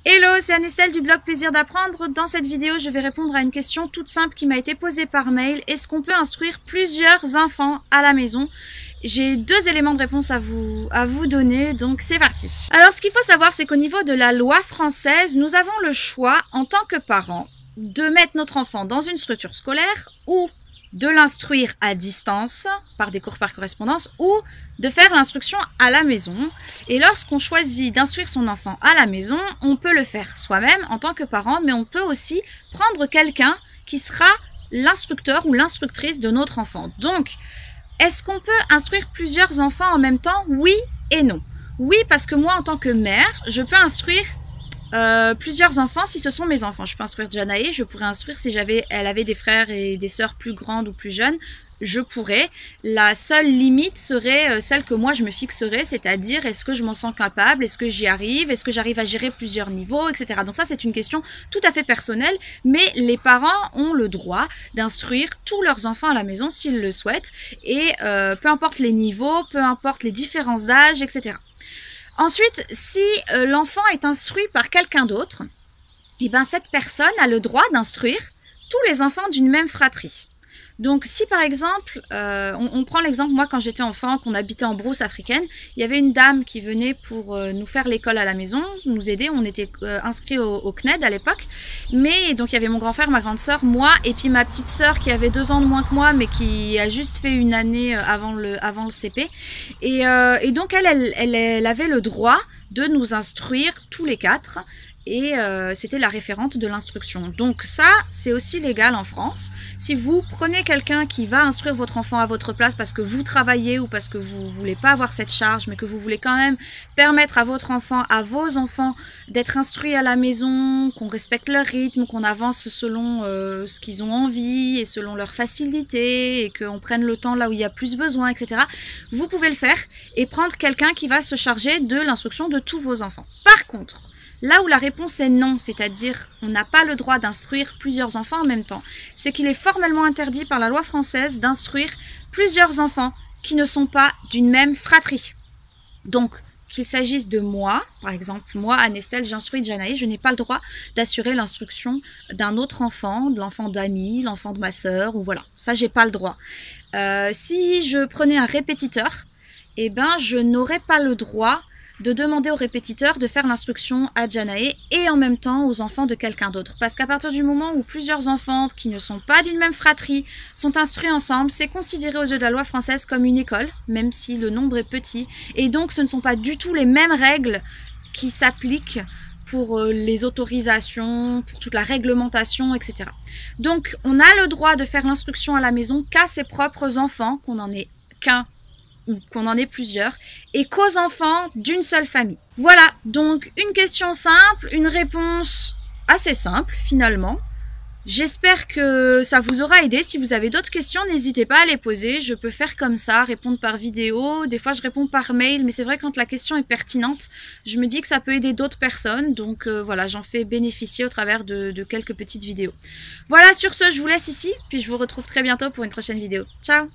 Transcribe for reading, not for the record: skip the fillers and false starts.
Hello, c'est Anestelle du blog Plaisir d'apprendre. Dans cette vidéo, je vais répondre à une question toute simple qui m'a été posée par mail. Est-ce qu'on peut instruire plusieurs enfants à la maison? J'ai deux éléments de réponse à vous donner, donc c'est parti. Alors, ce qu'il faut savoir, c'est qu'au niveau de la loi française, nous avons le choix, en tant que parents, de mettre notre enfant dans une structure scolaire ou de l'instruire à distance, par des cours par correspondance, ou de faire l'instruction à la maison. Et lorsqu'on choisit d'instruire son enfant à la maison, on peut le faire soi-même en tant que parent, mais on peut aussi prendre quelqu'un qui sera l'instructeur ou l'instructrice de notre enfant. Donc, est-ce qu'on peut instruire plusieurs enfants en même temps? Oui et non. Oui, parce que moi, en tant que mère, je peux instruire plusieurs enfants si ce sont mes enfants. Je peux instruire Janae, je pourrais instruire si elle avait des frères et des sœurs plus grandes ou plus jeunes, je pourrais. La seule limite serait celle que moi je me fixerais, c'est-à-dire est-ce que je m'en sens capable, est-ce que j'y arrive, est-ce que j'arrive à gérer plusieurs niveaux, etc. Donc ça c'est une question tout à fait personnelle, mais les parents ont le droit d'instruire tous leurs enfants à la maison s'ils le souhaitent, et peu importe les niveaux, peu importe les différences d'âge, etc. Ensuite, si l'enfant est instruit par quelqu'un d'autre, eh ben, cette personne a le droit d'instruire tous les enfants d'une même fratrie. Donc si par exemple, on prend l'exemple, moi quand j'étais enfant, qu'on habitait en brousse africaine, il y avait une dame qui venait pour nous faire l'école à la maison, nous aider, on était inscrits au CNED à l'époque, mais donc il y avait mon grand frère, ma grande sœur, moi, et puis ma petite sœur qui avait 2 ans de moins que moi, mais qui a juste fait une année avant le CP, et donc elle avait le droit de nous instruire tous les 4, et c'était la référente de l'instruction. Donc ça, c'est aussi légal en France. Si vous prenez quelqu'un qui va instruire votre enfant à votre place parce que vous travaillez ou parce que vous voulez pas avoir cette charge, mais que vous voulez quand même permettre à votre enfant, à vos enfants, d'être instruits à la maison, qu'on respecte leur rythme, qu'on avance selon ce qu'ils ont envie et selon leur facilité, et qu'on prenne le temps là où il y a plus besoin, etc. Vous pouvez le faire et prendre quelqu'un qui va se charger de l'instruction de tous vos enfants. Par contre, là où la réponse est non, c'est-à-dire on n'a pas le droit d'instruire plusieurs enfants en même temps, c'est qu'il est formellement interdit par la loi française d'instruire plusieurs enfants qui ne sont pas d'une même fratrie. Donc, qu'il s'agisse de moi, par exemple, moi, Anestelle, j'instruis Janae, je n'ai pas le droit d'assurer l'instruction d'un autre enfant, de l'enfant d'amis, l'enfant de ma sœur, ou voilà, ça j'ai pas le droit. Si je prenais un répétiteur, eh ben je n'aurais pas le droit de demander au répétiteur de faire l'instruction à Janae et en même temps aux enfants de quelqu'un d'autre. Parce qu'à partir du moment où plusieurs enfants qui ne sont pas d'une même fratrie sont instruits ensemble, c'est considéré aux yeux de la loi française comme une école, même si le nombre est petit. Et donc ce ne sont pas du tout les mêmes règles qui s'appliquent pour les autorisations, pour toute la réglementation, etc. Donc on a le droit de faire l'instruction à la maison qu'à ses propres enfants, qu'on n'en ait qu'un ou qu'on en ait plusieurs, et qu'aux enfants d'une seule famille. Voilà, donc une question simple, une réponse assez simple finalement. J'espère que ça vous aura aidé. Si vous avez d'autres questions, n'hésitez pas à les poser. Je peux faire comme ça, répondre par vidéo. Des fois, je réponds par mail, mais c'est vrai quand la question est pertinente, je me dis que ça peut aider d'autres personnes. Donc voilà, j'en fais bénéficier au travers de quelques petites vidéos. Voilà, sur ce, je vous laisse ici, puis je vous retrouve très bientôt pour une prochaine vidéo. Ciao!